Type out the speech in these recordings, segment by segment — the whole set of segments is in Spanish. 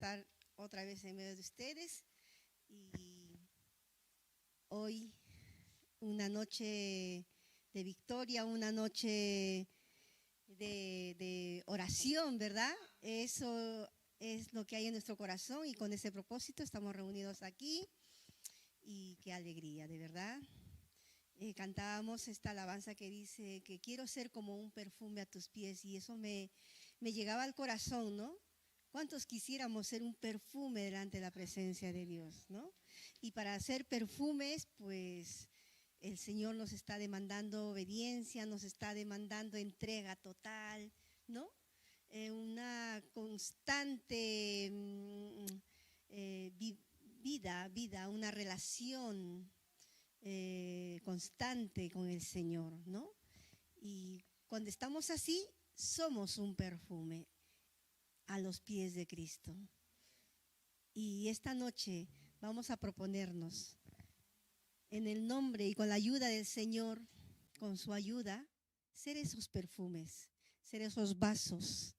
estar otra vez en medio de ustedes y hoy una noche de victoria, una noche de oración, ¿verdad? Eso es lo que hay en nuestro corazón y con ese propósito estamos reunidos aquí y qué alegría, de verdad. Cantábamos esta alabanza que dice que quiero ser como un perfume a tus pies y eso me llegaba al corazón, ¿no? ¿Cuántos quisiéramos ser un perfume delante de la presencia de Dios, ¿no? Y para hacer perfumes, pues el Señor nos está demandando obediencia, nos está demandando entrega total, ¿no? Una constante vida, una relación constante con el Señor, ¿no? Y cuando estamos así, somos un perfume a los pies de Cristo. Y esta noche vamos a proponernos, en el nombre y con la ayuda del Señor, con su ayuda, ser esos perfumes, ser esos vasos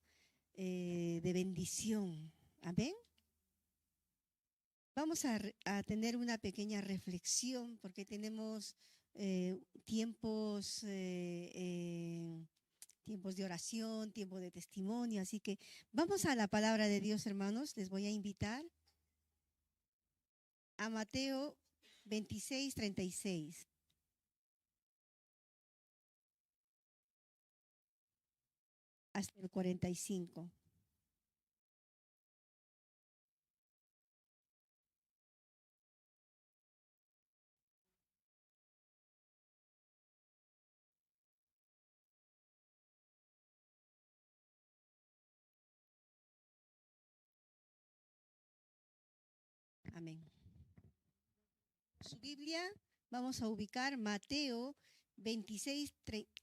de bendición. Amén. Vamos a tener una pequeña reflexión porque tenemos tiempos de oración, tiempo de testimonio. Así que vamos a la palabra de Dios, hermanos. Les voy a invitar a Mateo 26:36. Hasta el 45. Amén. Su Biblia, vamos a ubicar Mateo 26,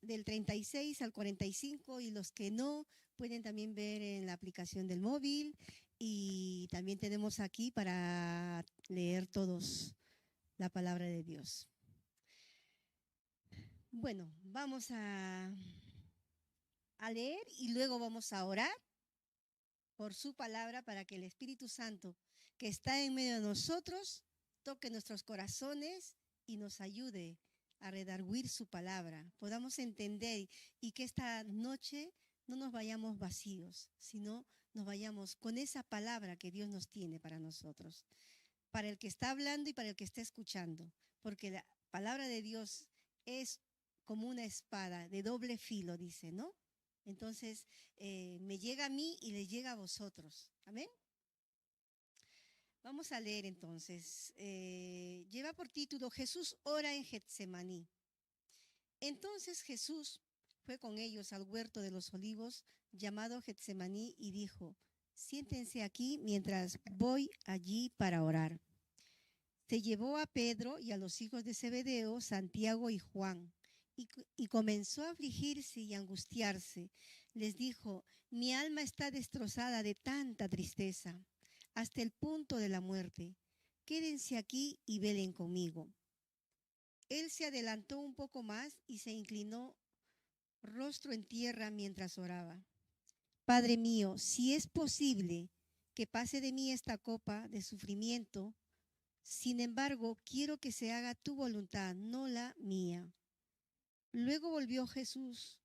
del 36 al 45, y los que no pueden también ver en la aplicación del móvil, y también tenemos aquí para leer todos la palabra de Dios. Bueno, vamos a leer y luego vamos a orar por su palabra para que el Espíritu Santo que está en medio de nosotros toque nuestros corazones y nos ayude a redarguir su palabra, podamos entender y que esta noche no nos vayamos vacíos, sino nos vayamos con esa palabra que Dios nos tiene para nosotros, para el que está hablando y para el que está escuchando, porque la palabra de Dios es como una espada de doble filo, dice, ¿no? Entonces, me llega a mí y le llega a vosotros. Amén. Vamos a leer entonces. Lleva por título Jesús ora en Getsemaní. Entonces Jesús fue con ellos al huerto de los olivos llamado Getsemaní y dijo: siéntense aquí mientras voy allí para orar. Se llevó a Pedro y a los hijos de Zebedeo, Santiago y Juan, y comenzó a afligirse y angustiarse. Les dijo: mi alma está destrozada de tanta tristeza, hasta el punto de la muerte. Quédense aquí y velen conmigo. Él se adelantó un poco más y se inclinó rostro en tierra mientras oraba. Padre mío, si es posible que pase de mí esta copa de sufrimiento, sin embargo, quiero que se haga tu voluntad, no la mía. Luego volvió Jesús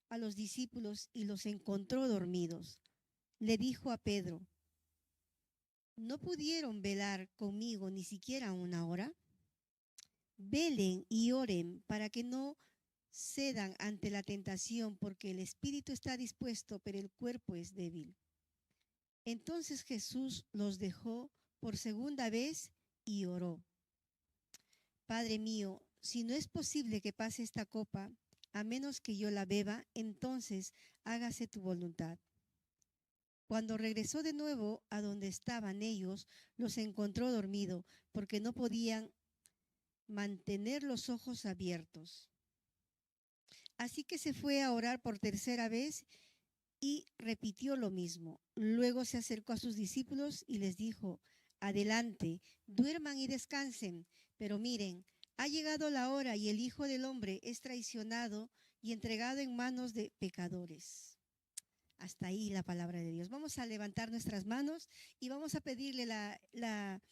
a los discípulos y los encontró dormidos. Le dijo a Pedro: ¿no pudieron velar conmigo ni siquiera una hora? Velen y oren para que no cedan ante la tentación, porque el espíritu está dispuesto, pero el cuerpo es débil. Entonces Jesús los dejó por segunda vez y oró: Padre mío, si no es posible que pase esta copa, a menos que yo la beba, entonces hágase tu voluntad. Cuando regresó de nuevo a donde estaban ellos, los encontró dormidos, porque no podían mantener los ojos abiertos. Así que se fue a orar por tercera vez y repitió lo mismo. Luego se acercó a sus discípulos y les dijo: adelante, duerman y descansen, pero miren, ha llegado la hora y el Hijo del Hombre es traicionado y entregado en manos de pecadores. Hasta ahí la palabra de Dios. Vamos a levantar nuestras manos y vamos a pedirle la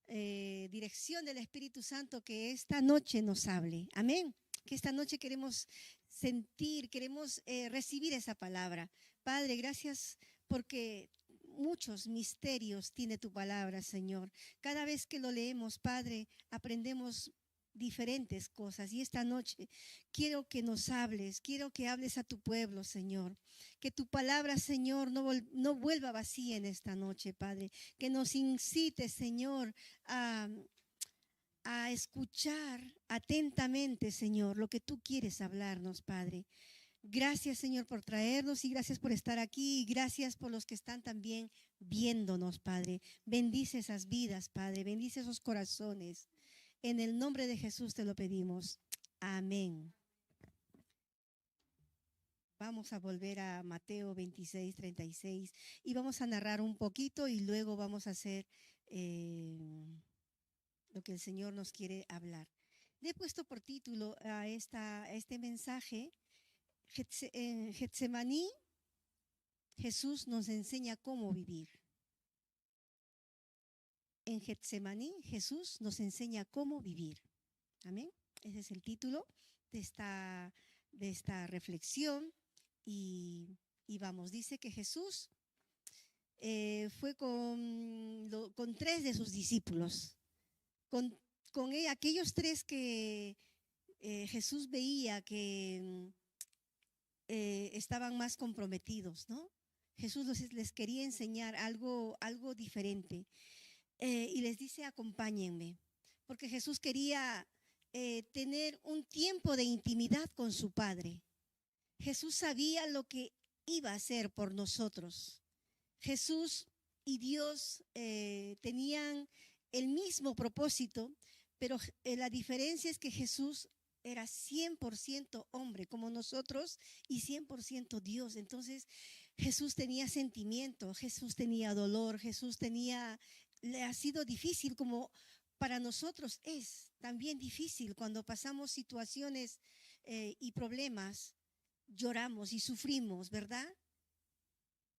dirección del Espíritu Santo que esta noche nos hable. Amén. Que esta noche queremos sentir, queremos recibir esa palabra. Padre, gracias porque muchos misterios tiene tu palabra, Señor. Cada vez que lo leemos, Padre, aprendemos diferentes cosas. Y esta noche quiero que nos hables, quiero que hables a tu pueblo, Señor. Que tu palabra, Señor, no vuelva vacía en esta noche, Padre. Que nos incite, Señor, a escuchar atentamente, Señor, lo que tú quieres hablarnos, Padre. Gracias, Señor, por traernos y gracias por estar aquí y gracias por los que están también viéndonos, Padre. Bendice esas vidas, Padre. Bendice esos corazones. En el nombre de Jesús te lo pedimos. Amén. Vamos a volver a Mateo 26, 36 y vamos a narrar un poquito y luego vamos a hacer lo que el Señor nos quiere hablar. Le he puesto por título a este mensaje, en Getsemaní, Jesús nos enseña cómo vivir. En Getsemaní, Jesús nos enseña cómo vivir. Amén. Ese es el título de esta reflexión. Y vamos, dice que Jesús fue con 3 de sus discípulos, con aquellos 3 que Jesús veía que estaban más comprometidos, ¿no? Jesús les quería enseñar algo diferente y les dice: acompáñenme, porque Jesús quería tener un tiempo de intimidad con su Padre. Jesús sabía lo que iba a hacer por nosotros. Jesús y Dios tenían el mismo propósito, pero la diferencia es que Jesús era 100% hombre como nosotros y 100% Dios. Entonces Jesús tenía sentimiento, Jesús tenía dolor, le ha sido difícil como para nosotros es también difícil cuando pasamos situaciones y problemas. Lloramos y sufrimos, ¿verdad?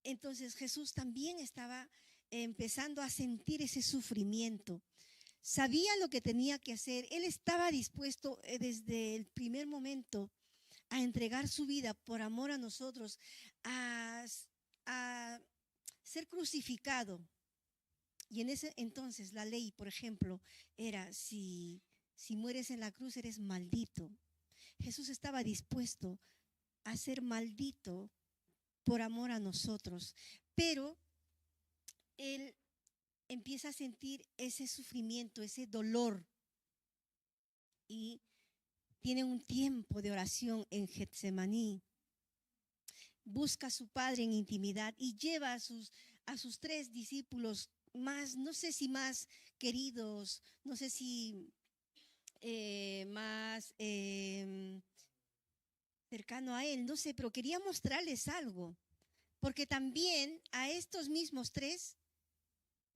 Entonces Jesús también estaba empezando a sentir ese sufrimiento. Sabía lo que tenía que hacer. Él estaba dispuesto desde el primer momento a entregar su vida por amor a nosotros, a ser crucificado. Y en ese entonces la ley, por ejemplo, era si mueres en la cruz eres maldito. Jesús estaba dispuesto a ser maldito por amor a nosotros, pero él empieza a sentir ese sufrimiento, ese dolor y tiene un tiempo de oración en Getsemaní. Busca a su Padre en intimidad y lleva a sus 3 discípulos más, no sé si más queridos, no sé si más cercano a él, no sé, pero quería mostrarles algo, porque también a estos mismos 3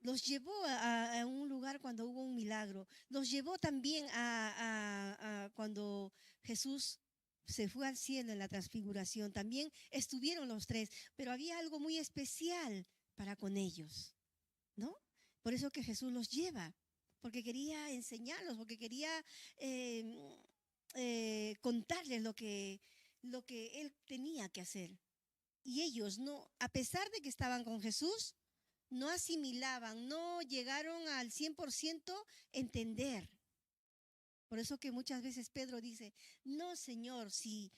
los llevó a un lugar cuando hubo un milagro, los llevó también a cuando Jesús se fue al cielo en la transfiguración, también estuvieron los 3, pero había algo muy especial para con ellos, ¿no? Por eso que Jesús los lleva, porque quería enseñarlos, porque quería contarles lo que él tenía que hacer. Y ellos no, a pesar de que estaban con Jesús, no asimilaban, no llegaron al 100% entender. Por eso que muchas veces Pedro dice: no, Señor, si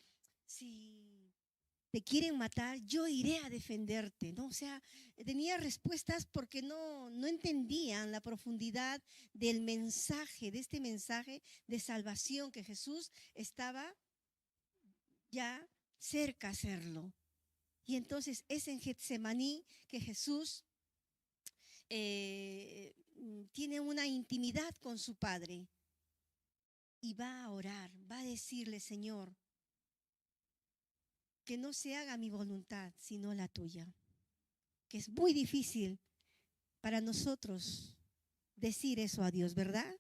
te quieren matar, yo iré a defenderte, ¿no? O sea, tenía respuestas porque no entendían la profundidad del mensaje, de este mensaje de salvación que Jesús estaba ya cerca a hacerlo. Y entonces es en Getsemaní que Jesús tiene una intimidad con su Padre y va a orar, va a decirle: Señor, que no se haga mi voluntad sino la tuya. Que es muy difícil para nosotros decir eso a Dios, ¿verdad?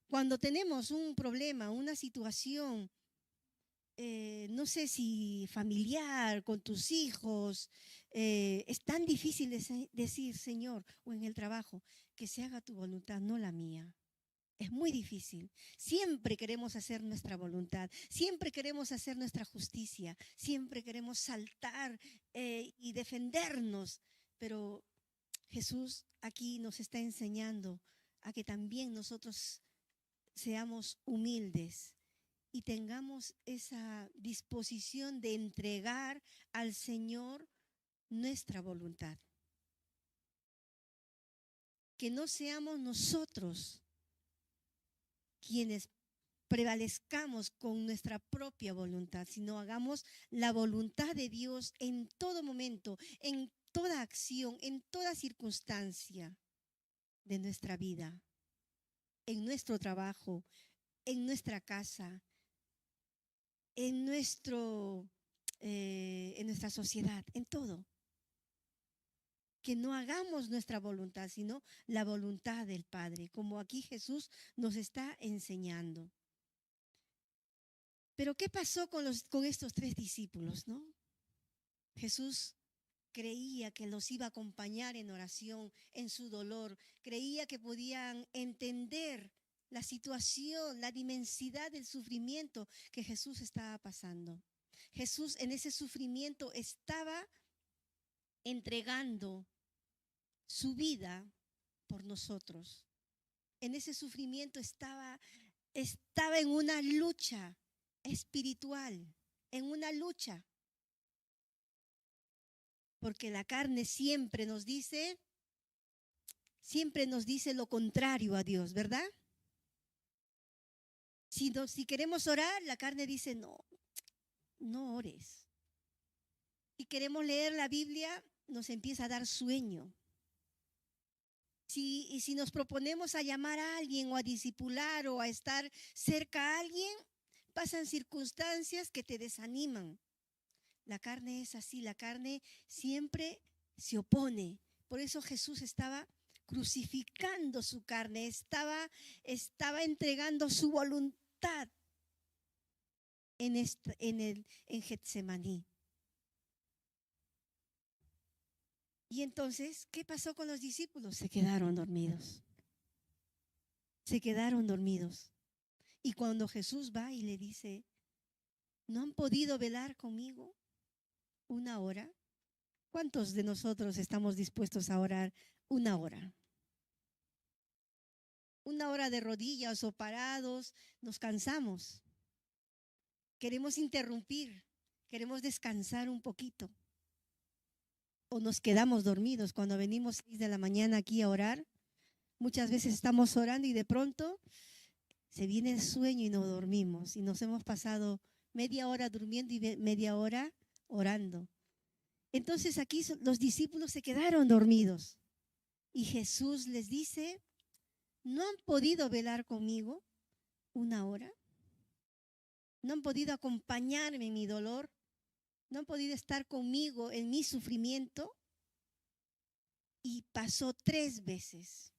Cuando tenemos un problema, una situación no sé si familiar, con tus hijos, es tan difícil decir, Señor, o en el trabajo, que se haga tu voluntad, no la mía. Es muy difícil. Siempre queremos hacer nuestra voluntad, siempre queremos hacer nuestra justicia, siempre queremos saltar y defendernos, pero Jesús aquí nos está enseñando a que también nosotros seamos humildes y tengamos esa disposición de entregar al Señor nuestra voluntad. Que no seamos nosotros quienes prevalezcamos con nuestra propia voluntad, sino hagamos la voluntad de Dios en todo momento, en toda acción, en toda circunstancia de nuestra vida, en nuestro trabajo, en nuestra casa, en nuestra sociedad, en todo. Que no hagamos nuestra voluntad, sino la voluntad del Padre, como aquí Jesús nos está enseñando. Pero ¿qué pasó con estos 3 discípulos, no? Jesús creía que los iba a acompañar en oración, en su dolor, creía que podían entender la situación, la dimensidad del sufrimiento que Jesús estaba pasando. Jesús en ese sufrimiento estaba entregando su vida por nosotros. En ese sufrimiento estaba en una lucha espiritual, en una lucha. Porque la carne siempre nos dice lo contrario a Dios, ¿verdad? Si queremos orar, la carne dice, no ores. Si queremos leer la Biblia, nos empieza a dar sueño. Si nos proponemos a llamar a alguien o a discipular o a estar cerca a alguien, pasan circunstancias que te desaniman. La carne es así, la carne siempre se opone. Por eso Jesús estaba crucificando su carne, estaba entregando su voluntad en Getsemaní. Y entonces, ¿qué pasó con los discípulos? Se quedaron dormidos. Se quedaron dormidos. Y cuando Jesús va y le dice, ¿no han podido velar conmigo 1 hora? ¿Cuántos de nosotros estamos dispuestos a orar 1 hora? 1 hora de rodillas o parados, nos cansamos. Queremos interrumpir, queremos descansar un poquito. O nos quedamos dormidos cuando venimos 6 de la mañana aquí a orar. Muchas veces estamos orando y de pronto se viene el sueño y no dormimos. Y nos hemos pasado media hora durmiendo y media hora orando. Entonces aquí los discípulos se quedaron dormidos. Y Jesús les dice, ¿no han podido velar conmigo 1 hora? ¿No han podido acompañarme en mi dolor? ¿No han podido estar conmigo en mi sufrimiento? Y pasó 3 veces.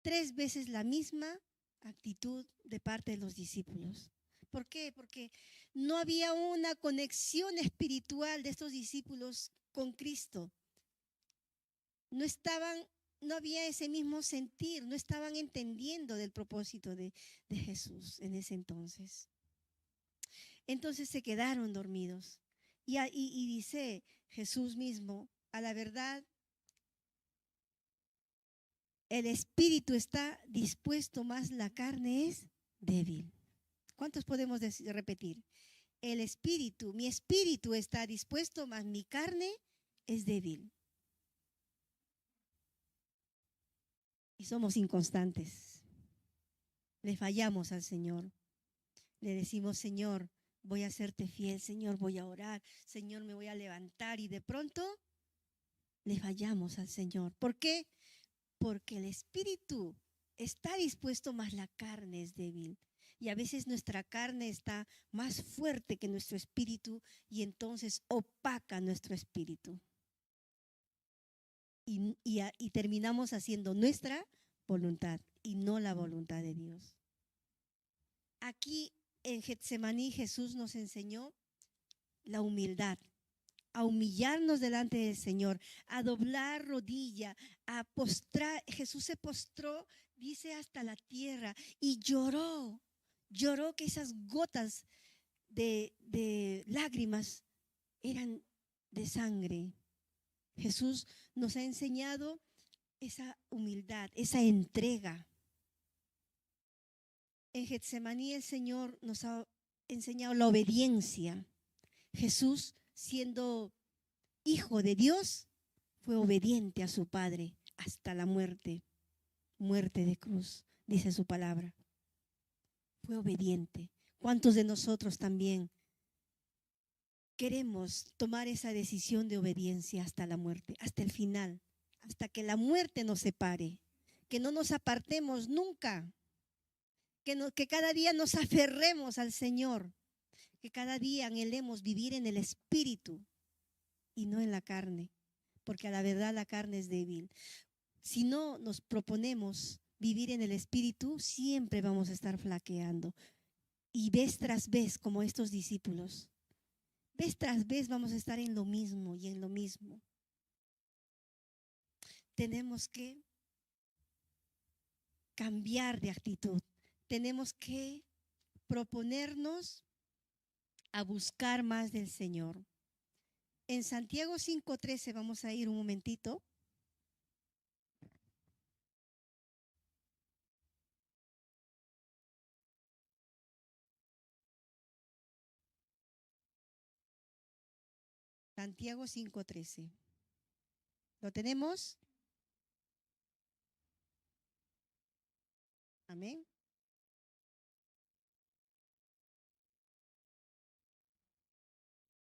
3 veces la misma actitud de parte de los discípulos. ¿Por qué? Porque no había una conexión espiritual de estos discípulos con Cristo. No había ese mismo sentir, no estaban entendiendo del propósito de Jesús en ese entonces. Entonces se quedaron dormidos. Y dice Jesús mismo, a la verdad, el espíritu está dispuesto, mas la carne es débil. ¿Cuántos podemos repetir? Mi espíritu está dispuesto, mas mi carne es débil. Y somos inconstantes. Le fallamos al Señor. Le decimos, Señor, voy a serte fiel, Señor, voy a orar, Señor, me voy a levantar, y de pronto le fallamos al Señor. ¿Por qué? Porque el espíritu está dispuesto, mas la carne es débil. Y a veces nuestra carne está más fuerte que nuestro espíritu y entonces opaca nuestro espíritu. Y terminamos haciendo nuestra voluntad y no la voluntad de Dios. Aquí en Getsemaní Jesús nos enseñó la humildad, a humillarnos delante del Señor, a doblar rodilla, a postrar. Jesús se postró, dice, hasta la tierra y lloró que esas gotas de lágrimas eran de sangre. Jesús nos ha enseñado esa humildad, esa entrega. En Getsemaní el Señor nos ha enseñado la obediencia. Jesús, siendo hijo de Dios, fue obediente a su Padre hasta la muerte de cruz, dice su palabra. Fue obediente. ¿Cuántos de nosotros también queremos tomar esa decisión de obediencia hasta la muerte, hasta el final, hasta que la muerte nos separe, que no nos apartemos nunca, que cada día nos aferremos al Señor, que cada día anhelemos vivir en el Espíritu y no en la carne, porque a la verdad la carne es débil. Si no nos proponemos vivir en el Espíritu, siempre vamos a estar flaqueando. Y vez tras vez, como estos discípulos, vez tras vez vamos a estar en lo mismo y en lo mismo. Tenemos que cambiar de actitud. Tenemos que proponernos a buscar más del Señor. En Santiago 5:13 vamos a ir un momentito. Santiago 5:13. ¿Lo tenemos? Amén.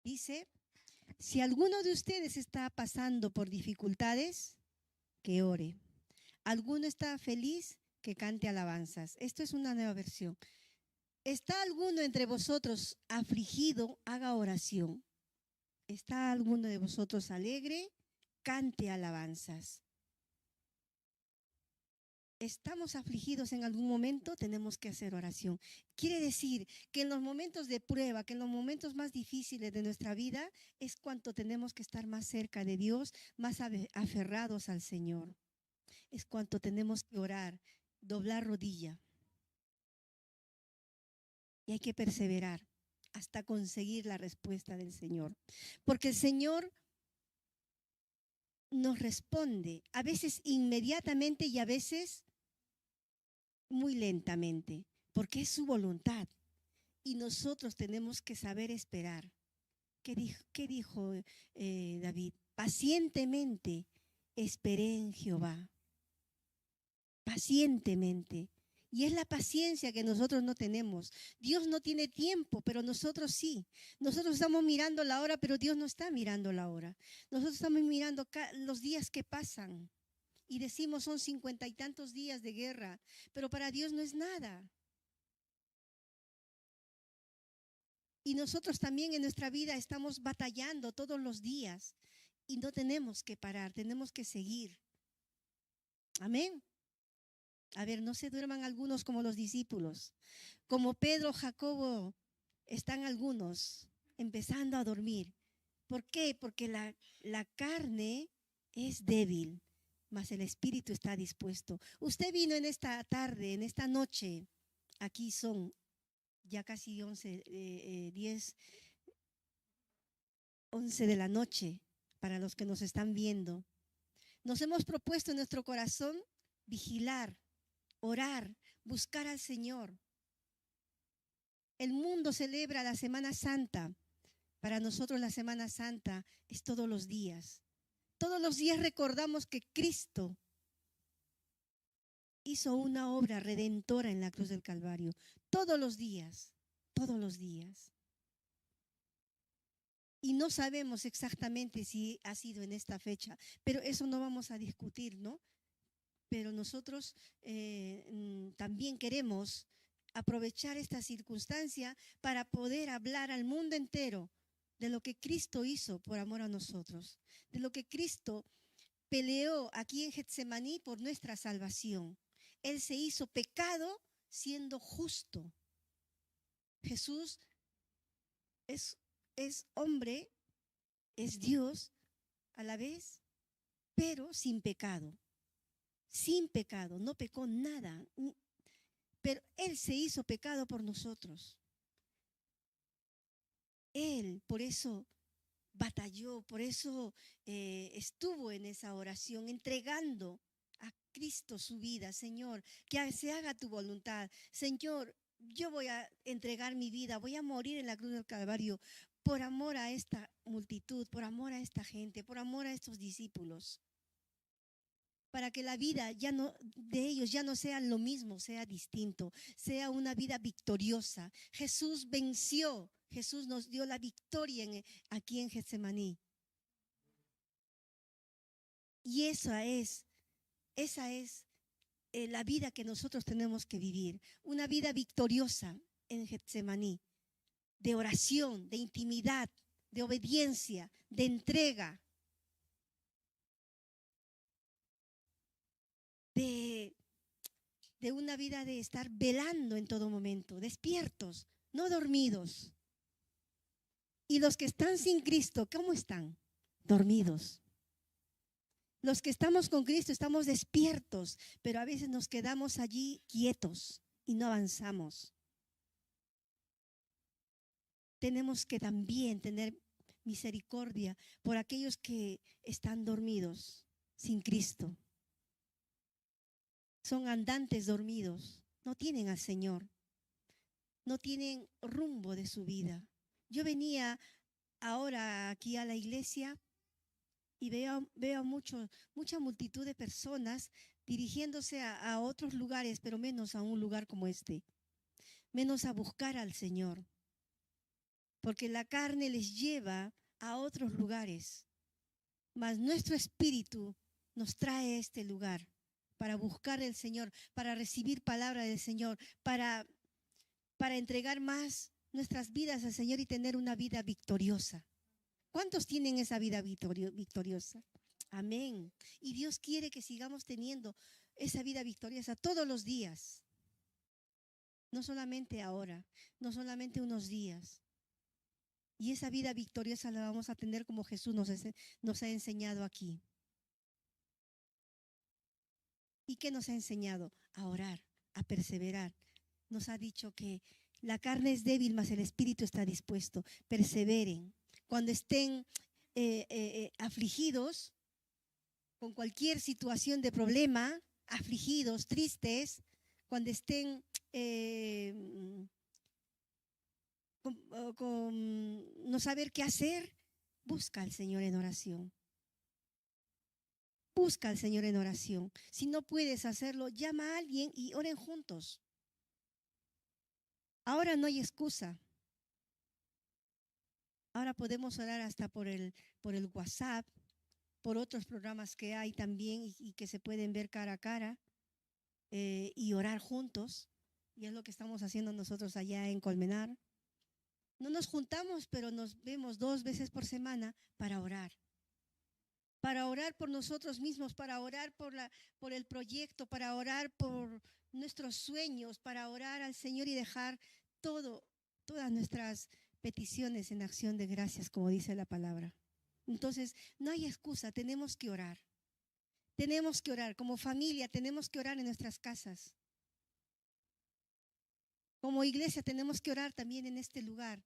Dice, si alguno de ustedes está pasando por dificultades, que ore. Alguno está feliz, que cante alabanzas. Esto es una nueva versión. ¿Está alguno entre vosotros afligido? Haga oración. ¿Está alguno de vosotros alegre? Cante alabanzas. ¿Estamos afligidos en algún momento? Tenemos que hacer oración. Quiere decir que en los momentos de prueba, que en los momentos más difíciles de nuestra vida, es cuando tenemos que estar más cerca de Dios, más aferrados al Señor. Es cuando tenemos que orar, doblar rodilla. Y hay que perseverar hasta conseguir la respuesta del Señor. Porque el Señor nos responde, a veces inmediatamente y a veces muy lentamente, porque es su voluntad. Y nosotros tenemos que saber esperar. ¿Qué dijo David? Pacientemente esperé en Jehová. Pacientemente. Y es la paciencia que nosotros no tenemos. Dios no tiene tiempo, pero nosotros sí. Nosotros estamos mirando la hora, pero Dios no está mirando la hora. Nosotros estamos mirando los días que pasan. Y decimos son 50 y tantos días de guerra, pero para Dios no es nada. Y nosotros también en nuestra vida estamos batallando todos los días y no tenemos que parar, tenemos que seguir. Amén. A ver, no se duerman algunos como los discípulos. Como Pedro, Jacobo, están algunos empezando a dormir. ¿Por qué? Porque la carne es débil, mas el espíritu está dispuesto. Usted vino en esta tarde, en esta noche, aquí son ya casi 11 de la noche para los que nos están viendo. Nos hemos propuesto en nuestro corazón vigilar, orar, buscar al Señor. El mundo celebra la Semana Santa. Para nosotros la Semana Santa es todos los días. Todos los días recordamos que Cristo hizo una obra redentora en la cruz del Calvario. Todos los días, todos los días. Y no sabemos exactamente si ha sido en esta fecha, pero eso no vamos a discutir, ¿no? Pero nosotros también queremos aprovechar esta circunstancia para poder hablar al mundo entero de lo que Cristo hizo por amor a nosotros, de lo que Cristo peleó aquí en Getsemaní por nuestra salvación. Él se hizo pecado siendo justo. Jesús es hombre, es Dios a la vez, pero sin pecado. Sin pecado, no pecó nada. Pero Él se hizo pecado por nosotros. Él, por eso batalló, por eso estuvo en esa oración, entregando a Cristo su vida. Señor, que se haga tu voluntad. Señor, yo voy a entregar mi vida, voy a morir en la cruz del Calvario por amor a esta multitud, por amor a esta gente, por amor a estos discípulos, para que la vida de ellos ya no sea lo mismo, sea distinto, sea una vida victoriosa. Jesús venció, Jesús nos dio la victoria aquí en Getsemaní. Y esa es la vida que nosotros tenemos que vivir, una vida victoriosa en Getsemaní, de oración, de intimidad, de obediencia, de entrega, de una vida de estar velando en todo momento, despiertos, no dormidos. Y los que están sin Cristo, ¿cómo están? Dormidos. Los que estamos con Cristo estamos despiertos, pero a veces nos quedamos allí quietos y no avanzamos. Tenemos que también tener misericordia por aquellos que están dormidos sin Cristo. Son andantes dormidos, no tienen al Señor, no tienen rumbo de su vida. Yo venía ahora aquí a la iglesia y veo mucha multitud de personas dirigiéndose a otros lugares, pero menos a un lugar como este, menos a buscar al Señor, porque la carne les lleva a otros lugares, mas nuestro espíritu nos trae a este lugar para buscar al Señor, para recibir palabra del Señor, para entregar más nuestras vidas al Señor y tener una vida victoriosa. ¿Cuántos tienen esa vida victoriosa? Amén. Y Dios quiere que sigamos teniendo esa vida victoriosa todos los días. No solamente ahora, no solamente unos días. Y esa vida victoriosa la vamos a tener como Jesús nos ha enseñado aquí. ¿Y qué nos ha enseñado? A orar, a perseverar. Nos ha dicho que la carne es débil, mas el espíritu está dispuesto. Perseveren. Cuando estén afligidos, con cualquier situación de problema, afligidos, tristes, cuando estén con no saber qué hacer, busca al Señor en oración. Busca al Señor en oración. Si no puedes hacerlo, llama a alguien y oren juntos. Ahora no hay excusa. Ahora podemos orar hasta por el WhatsApp, por otros programas que hay también y que se pueden ver cara a cara y orar juntos. Y es lo que estamos haciendo nosotros allá en Colmenar. No nos juntamos, pero nos vemos 2 veces por semana para orar. Para orar por nosotros mismos, para orar por el proyecto, para orar por nuestros sueños, para orar al Señor y dejar todas nuestras peticiones en acción de gracias, como dice la palabra. Entonces, no hay excusa, tenemos que orar. Tenemos que orar, como familia tenemos que orar en nuestras casas. Como iglesia tenemos que orar también en este lugar,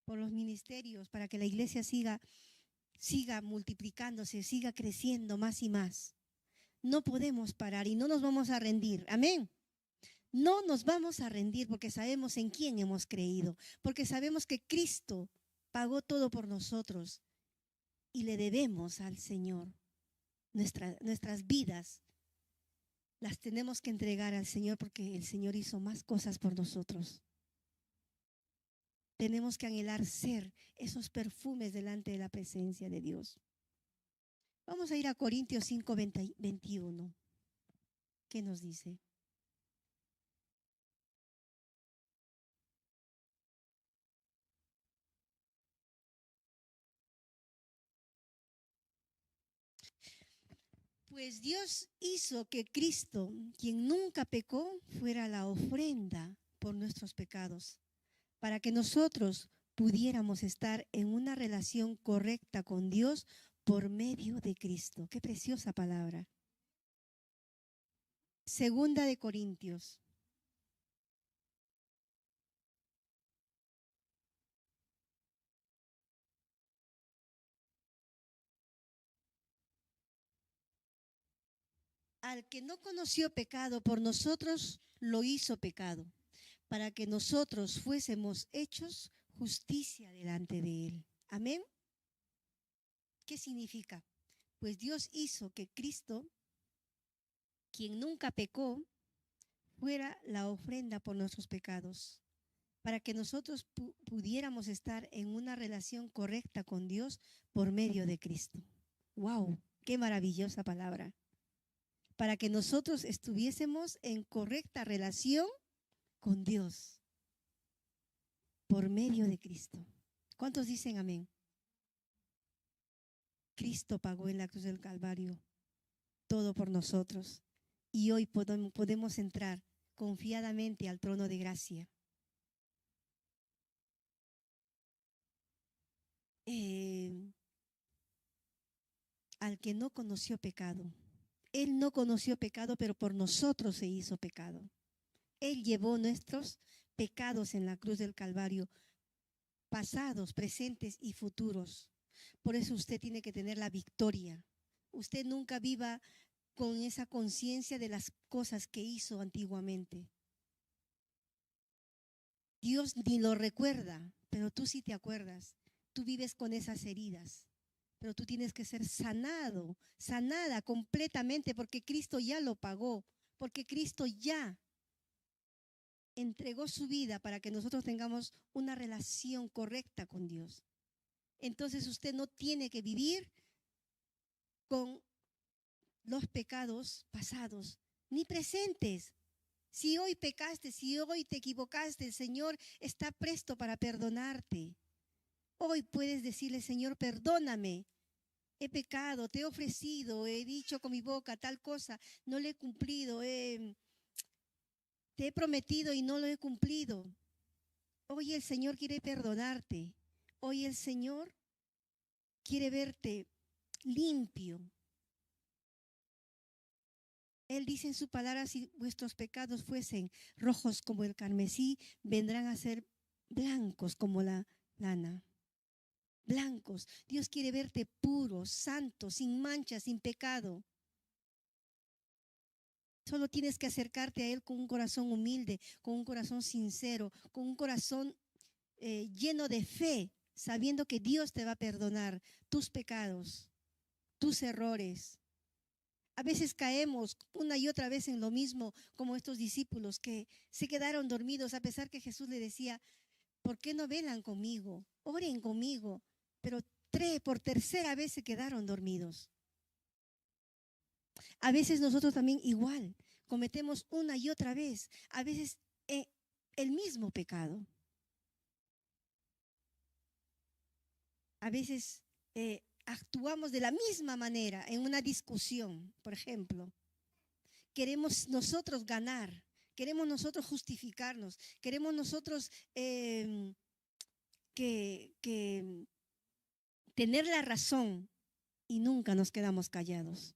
por los ministerios, para que la iglesia siga multiplicándose, siga creciendo más y más. No podemos parar y no nos vamos a rendir. Amén. No nos vamos a rendir porque sabemos en quién hemos creído, porque sabemos que Cristo pagó todo por nosotros y le debemos al Señor. Nuestras vidas las tenemos que entregar al Señor porque el Señor hizo más cosas por nosotros. Tenemos que anhelar ser esos perfumes delante de la presencia de Dios. Vamos a ir a Corintios 5, 21. ¿Qué nos dice? Pues Dios hizo que Cristo, quien nunca pecó, fuera la ofrenda por nuestros pecados, para que nosotros pudiéramos estar en una relación correcta con Dios por medio de Cristo. Qué preciosa palabra. Segunda de Corintios. Al que no conoció pecado, por nosotros lo hizo pecado, para que nosotros fuésemos hechos justicia delante de él. Amén. ¿Qué significa? Pues Dios hizo que Cristo, quien nunca pecó, fuera la ofrenda por nuestros pecados, para que nosotros pudiéramos estar en una relación correcta con Dios por medio de Cristo. ¡Wow! ¡Qué maravillosa palabra! Para que nosotros estuviésemos en correcta relación con Dios por medio de Cristo. ¿Cuántos dicen amén? Cristo pagó en la cruz del Calvario todo por nosotros y hoy podemos entrar confiadamente al trono de gracia. Al que no conoció pecado. Él no conoció pecado, pero por nosotros se hizo pecado. Él llevó nuestros pecados en la cruz del Calvario, pasados, presentes y futuros. Por eso usted tiene que tener la victoria. Usted nunca viva con esa conciencia de las cosas que hizo antiguamente. Dios ni lo recuerda, pero tú sí te acuerdas. Tú vives con esas heridas, pero tú tienes que ser sanado, sanada completamente, porque Cristo ya lo pagó, porque Cristo ya entregó su vida para que nosotros tengamos una relación correcta con Dios. Entonces usted no tiene que vivir con los pecados pasados ni presentes. Si hoy pecaste, si hoy te equivocaste, el Señor está presto para perdonarte. Hoy puedes decirle, Señor, perdóname. He pecado, te he ofrecido, he dicho con mi boca tal cosa, no lo he cumplido, te he prometido y no lo he cumplido. Hoy el Señor quiere perdonarte. Hoy el Señor quiere verte limpio. Él dice en su palabra, si vuestros pecados fuesen rojos como el carmesí, vendrán a ser blancos como la lana. Blancos. Dios quiere verte puro, santo, sin mancha, sin pecado. Solo tienes que acercarte a Él con un corazón humilde, con un corazón sincero, con un corazón lleno de fe, sabiendo que Dios te va a perdonar tus pecados, tus errores. A veces caemos una y otra vez en lo mismo, como estos discípulos que se quedaron dormidos, a pesar que Jesús le decía, ¿por qué no velan conmigo? Oren conmigo. Pero por tercera vez se quedaron dormidos. A veces nosotros también igual cometemos una y otra vez, a veces el mismo pecado. A veces actuamos de la misma manera en una discusión, por ejemplo. Queremos nosotros ganar, queremos nosotros justificarnos, queremos nosotros que tener la razón y nunca nos quedamos callados.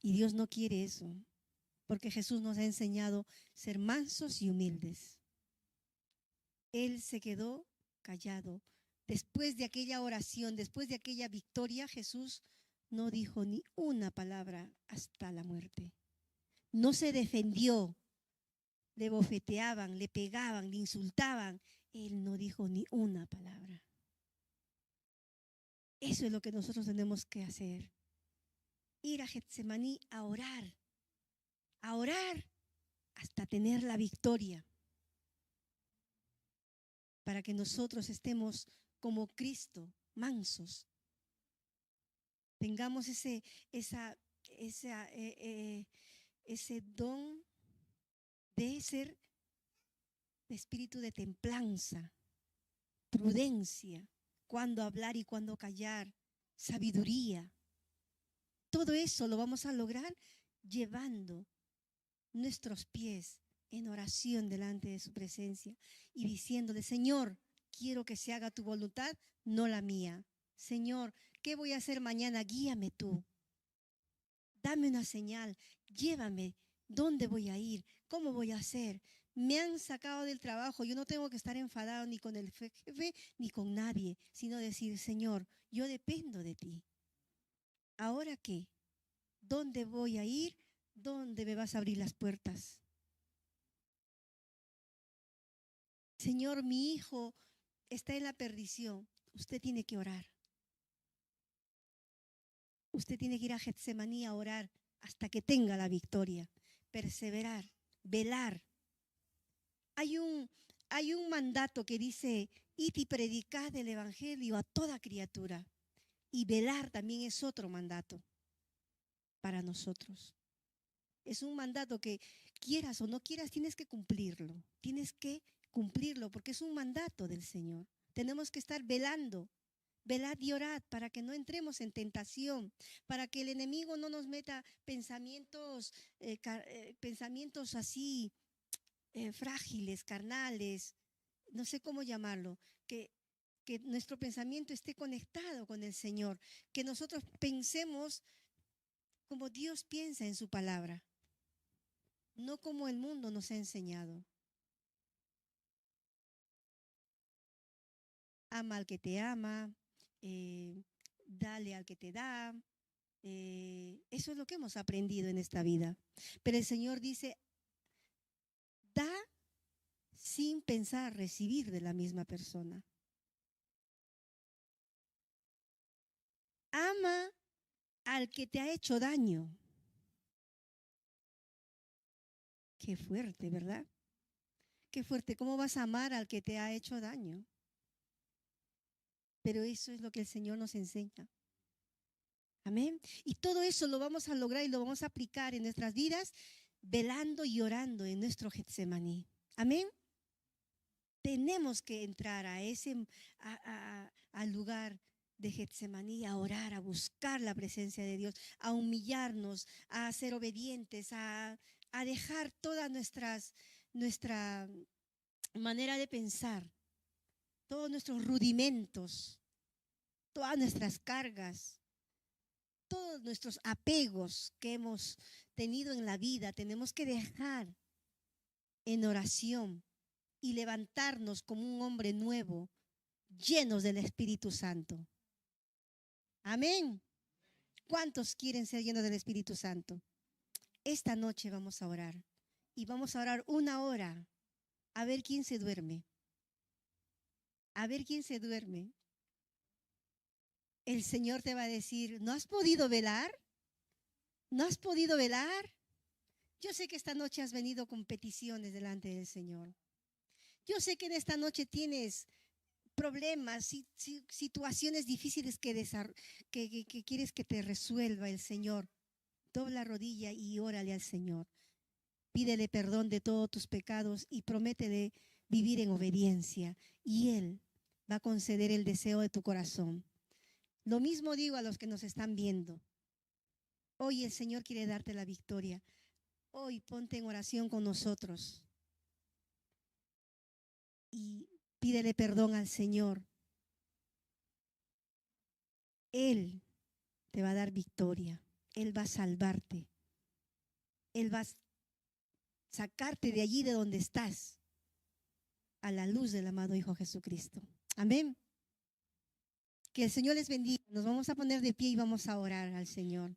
Y Dios no quiere eso, porque Jesús nos ha enseñado a ser mansos y humildes. Él se quedó callado. Después de aquella oración, después de aquella victoria, Jesús no dijo ni una palabra hasta la muerte. No se defendió. Le bofeteaban, le pegaban, le insultaban. Él no dijo ni una palabra. Eso es lo que nosotros tenemos que hacer. Ir a Getsemaní a orar hasta tener la victoria. Para que nosotros estemos como Cristo, mansos. Tengamos ese don de ser de espíritu de templanza, prudencia, cuándo hablar y cuándo callar, sabiduría. Todo eso lo vamos a lograr llevando nuestros pies en oración delante de su presencia y diciéndole, Señor, quiero que se haga tu voluntad, no la mía. Señor, ¿qué voy a hacer mañana? Guíame tú. Dame una señal, llévame. ¿Dónde voy a ir? ¿Cómo voy a hacer? Me han sacado del trabajo, yo no tengo que estar enfadado ni con el jefe ni con nadie, sino decir, Señor, yo dependo de ti. ¿Ahora qué? ¿Dónde voy a ir? ¿Dónde me vas a abrir las puertas? Señor, mi hijo está en la perdición. Usted tiene que orar. Usted tiene que ir a Getsemaní a orar hasta que tenga la victoria. Perseverar, velar. Hay un mandato que dice, id y predicad el evangelio a toda criatura. Y velar también es otro mandato para nosotros. Es un mandato que quieras o no quieras, tienes que cumplirlo. Tienes que cumplirlo porque es un mandato del Señor. Tenemos que estar velando. Velad y orad para que no entremos en tentación, para que el enemigo no nos meta pensamientos así frágiles, carnales, no sé cómo llamarlo, que nuestro pensamiento esté conectado con el Señor, que nosotros pensemos como Dios piensa en su palabra, no como el mundo nos ha enseñado. Ama al que te ama, dale al que te da. Eso es lo que hemos aprendido en esta vida. Pero el Señor dice, da sin pensar recibir de la misma persona. Ama al que te ha hecho daño. Qué fuerte, ¿verdad? Qué fuerte. ¿Cómo vas a amar al que te ha hecho daño? Pero eso es lo que el Señor nos enseña. Amén. Y todo eso lo vamos a lograr y lo vamos a aplicar en nuestras vidas, velando y orando en nuestro Getsemaní. Amén. Tenemos que entrar al lugar de Getsemaní, a orar, a buscar la presencia de Dios, a humillarnos, a ser obedientes, a dejar toda nuestra manera de pensar, todos nuestros rudimentos, todas nuestras cargas, todos nuestros apegos que hemos tenido en la vida, tenemos que dejar en oración y levantarnos como un hombre nuevo, llenos del Espíritu Santo. Amén. ¿Cuántos quieren ser llenos del Espíritu Santo? Esta noche vamos a orar y vamos a orar 1 hora a ver quién se duerme. A ver quién se duerme. El Señor te va a decir, ¿no has podido velar? ¿No has podido velar? Yo sé que esta noche has venido con peticiones delante del Señor. Yo sé que en esta noche tienes problemas, situaciones difíciles que quieres que te resuelva el Señor. Dobla rodilla y órale al Señor. Pídele perdón de todos tus pecados y prométele vivir en obediencia. Y Él va a conceder el deseo de tu corazón. Lo mismo digo a los que nos están viendo. Hoy el Señor quiere darte la victoria. Hoy ponte en oración con nosotros y pídele perdón al Señor. Él te va a dar victoria. Él va a salvarte. Él va a sacarte de allí de donde estás a la luz del amado Hijo Jesucristo. Amén. Que el Señor les bendiga. Nos vamos a poner de pie y vamos a orar al Señor.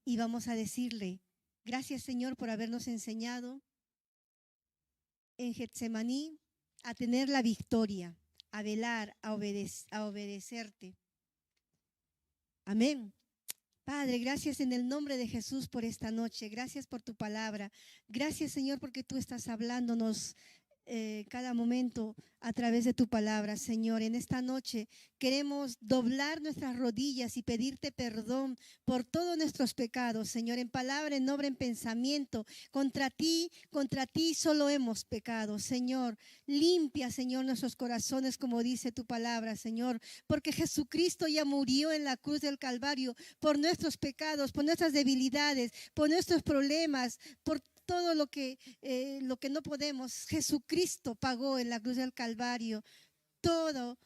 Y vamos a decirle, gracias Señor por habernos enseñado en Getsemaní a tener la victoria, a velar, a obedecerte. Amén. Padre, gracias en el nombre de Jesús por esta noche. Gracias por tu palabra. Gracias Señor porque tú estás hablándonos cada momento a través de tu palabra, Señor. En esta noche queremos doblar nuestras rodillas y pedirte perdón por todos nuestros pecados, Señor, en palabra, en obra, en pensamiento. Contra ti solo hemos pecado, Señor. Limpia, Señor, nuestros corazones, como dice tu palabra, Señor, porque Jesucristo ya murió en la cruz del Calvario por nuestros pecados, por nuestras debilidades, por nuestros problemas, por todo lo que no podemos. Jesucristo pagó en la cruz del Calvario todo,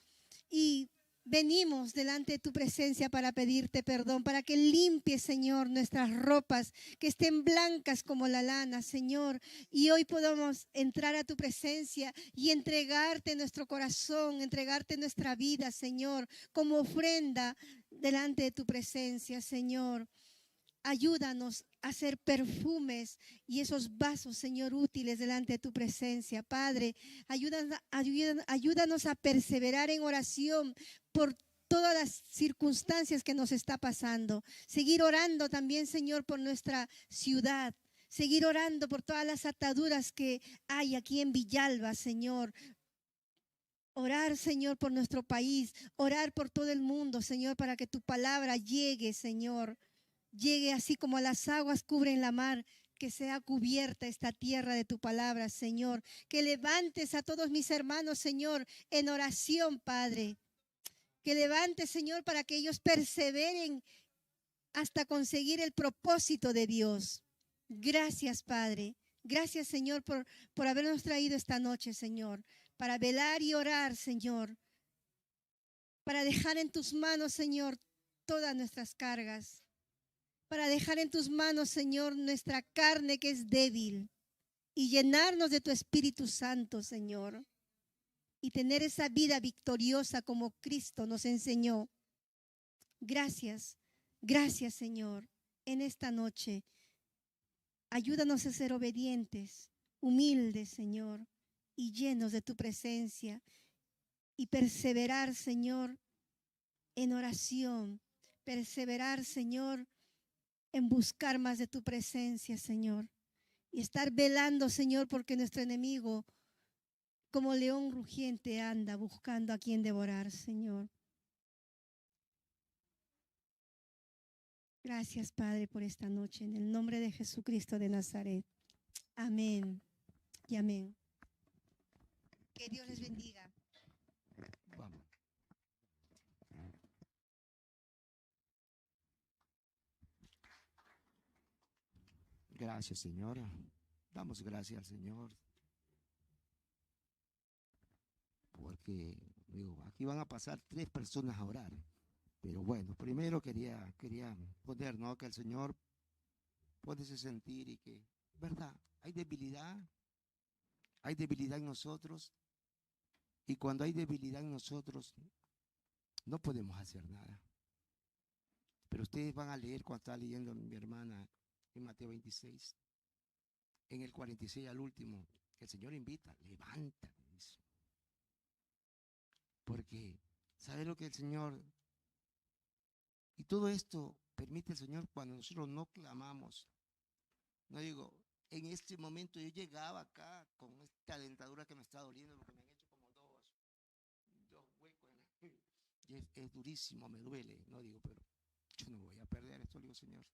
y venimos delante de tu presencia para pedirte perdón, para que limpies, Señor, nuestras ropas, que estén blancas como la lana, Señor, y hoy podamos entrar a tu presencia y entregarte nuestro corazón, entregarte nuestra vida, Señor, como ofrenda delante de tu presencia, Señor. Ayúdanos a hacer perfumes y esos vasos, Señor, útiles delante de tu presencia. Padre, ayúdanos a perseverar en oración por todas las circunstancias que nos está pasando. Seguir orando también, Señor, por nuestra ciudad. Seguir orando por todas las ataduras que hay aquí en Villalba, Señor. Orar, Señor, por nuestro país. Orar por todo el mundo, Señor, para que tu palabra llegue, Señor. Llegue así como las aguas cubren la mar, que sea cubierta esta tierra de tu palabra, Señor. Que levantes a todos mis hermanos, Señor, en oración, Padre. Que levantes, Señor, para que ellos perseveren hasta conseguir el propósito de Dios. Gracias, Padre. Gracias, Señor, por habernos traído esta noche, Señor, para velar y orar, Señor, para dejar en tus manos, Señor, todas nuestras cargas. Para dejar en tus manos, Señor, nuestra carne que es débil y llenarnos de tu Espíritu Santo, Señor, y tener esa vida victoriosa como Cristo nos enseñó. Gracias, gracias, Señor, en esta noche. Ayúdanos a ser obedientes, humildes, Señor, y llenos de tu presencia, y perseverar, Señor, en oración, perseverar, Señor, en buscar más de tu presencia, Señor, y estar velando, Señor, porque nuestro enemigo, como león rugiente, anda buscando a quien devorar, Señor. Gracias, Padre, por esta noche, en el nombre de Jesucristo de Nazaret. Amén y amén. Que Dios les bendiga. Vamos. Gracias, Señora. Damos gracias al Señor. Porque, digo, aquí van a pasar 3 personas a orar. Pero bueno, primero quería poner, ¿no?, que el Señor puede sentir y que, ¿verdad? Hay debilidad en nosotros. Y cuando hay debilidad en nosotros, no podemos hacer nada. Pero ustedes van a leer cuando está leyendo mi hermana en Mateo 26, en el 46 al último, el Señor invita, levántate. Porque, ¿sabe lo que el Señor? Y todo esto permite el Señor cuando nosotros no clamamos. No digo, en este momento yo llegaba acá con esta dentadura que me está doliendo porque me han hecho como dos huecos. Y es durísimo, me duele. No digo, pero yo no voy a perder esto, digo, Señor.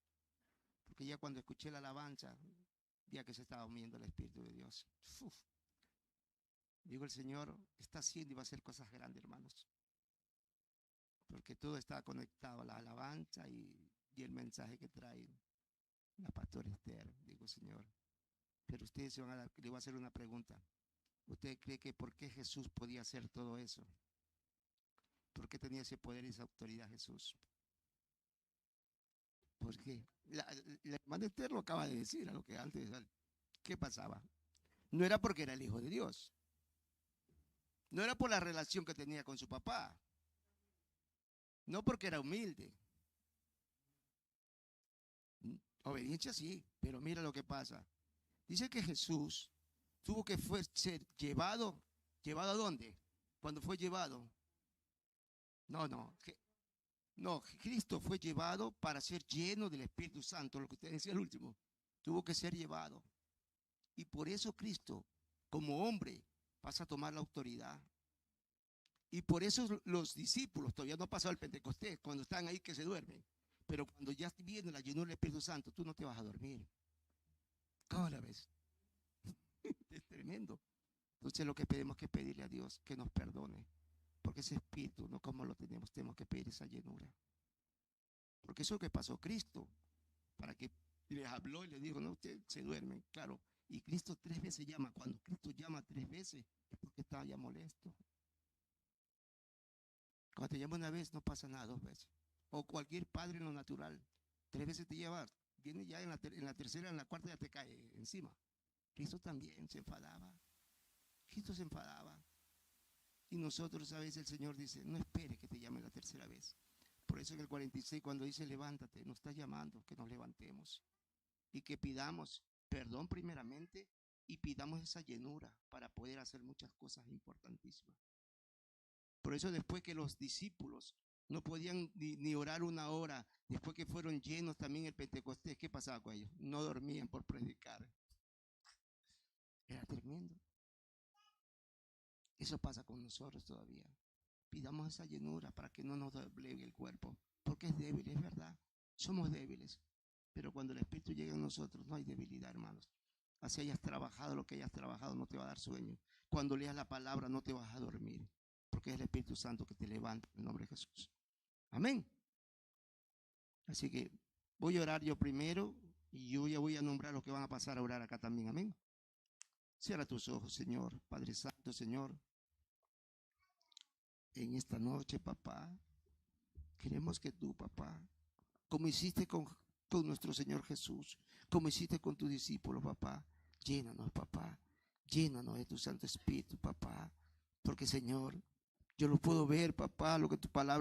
Porque ya cuando escuché la alabanza, ya que se estaba uniendo el Espíritu de Dios. Digo, el Señor está haciendo y va a hacer cosas grandes, hermanos. Porque todo está conectado, la alabanza y el mensaje que trae la pastora Esther. Digo, Señor, pero ustedes se van a dar, le voy a hacer una pregunta. ¿Usted cree que por qué Jesús podía hacer todo eso? ¿Por qué tenía ese poder y esa autoridad Jesús? ¿Por qué? La hermana Esther lo acaba de decir, a lo que antes, ¿qué pasaba? No era porque era el Hijo de Dios. No era por la relación que tenía con su papá. No porque era humilde. Obediencia sí, pero mira lo que pasa. Dice que Jesús tuvo que ser llevado. ¿Llevado a dónde? Cuando fue llevado. No, Cristo fue llevado para ser lleno del Espíritu Santo, lo que usted decía al último. Tuvo que ser llevado. Y por eso Cristo, como hombre, vas a tomar la autoridad. Y por eso los discípulos, todavía no ha pasado el Pentecostés, cuando están ahí que se duermen. Pero cuando ya viene la llenura del Espíritu Santo, tú no te vas a dormir. ¿Cómo la ves? Es tremendo. Entonces lo que tenemos que pedirle a Dios que nos perdone. Porque ese espíritu, no como lo tenemos que pedir esa llenura. Porque eso es lo que pasó Cristo. Para que les habló y les dijo, no, ustedes se duermen, claro. Y Cristo 3 veces llama. Cuando Cristo llama 3 veces, es porque estaba ya molesto. Cuando te llama una vez, no pasa nada 2 veces. O cualquier padre en lo natural. 3 veces te lleva, viene ya en la tercera, en la cuarta ya te cae encima. Cristo también se enfadaba. Cristo se enfadaba. Y nosotros a veces el Señor dice, no esperes que te llame la tercera vez. Por eso en el 46 cuando dice levántate, nos está llamando que nos levantemos. Y que pidamos perdón primeramente y pidamos esa llenura para poder hacer muchas cosas importantísimas. Por eso después que los discípulos no podían ni orar 1 hora, después que fueron llenos también el Pentecostés, ¿qué pasaba con ellos? No dormían por predicar. Era tremendo. Eso pasa con nosotros todavía. Pidamos esa llenura para que no nos doblegue el cuerpo, porque es débil, es verdad. Somos débiles, pero cuando el Espíritu llega a nosotros no hay debilidad, hermanos. Así hayas trabajado lo que hayas trabajado, no te va a dar sueño. Cuando leas la palabra no te vas a dormir, porque es el Espíritu Santo que te levanta en el nombre de Jesús. Amén. Así que voy a orar yo primero y yo ya voy a nombrar los que van a pasar a orar acá también. Amén. Cierra tus ojos, Señor, Padre Santo, Señor. En esta noche, papá, queremos que tú, papá, como hiciste con nuestro Señor Jesús, como hiciste con tus discípulos, papá, llénanos, papá, llénanos de tu Santo Espíritu, papá, porque, Señor, yo lo puedo ver, papá, lo que tu palabra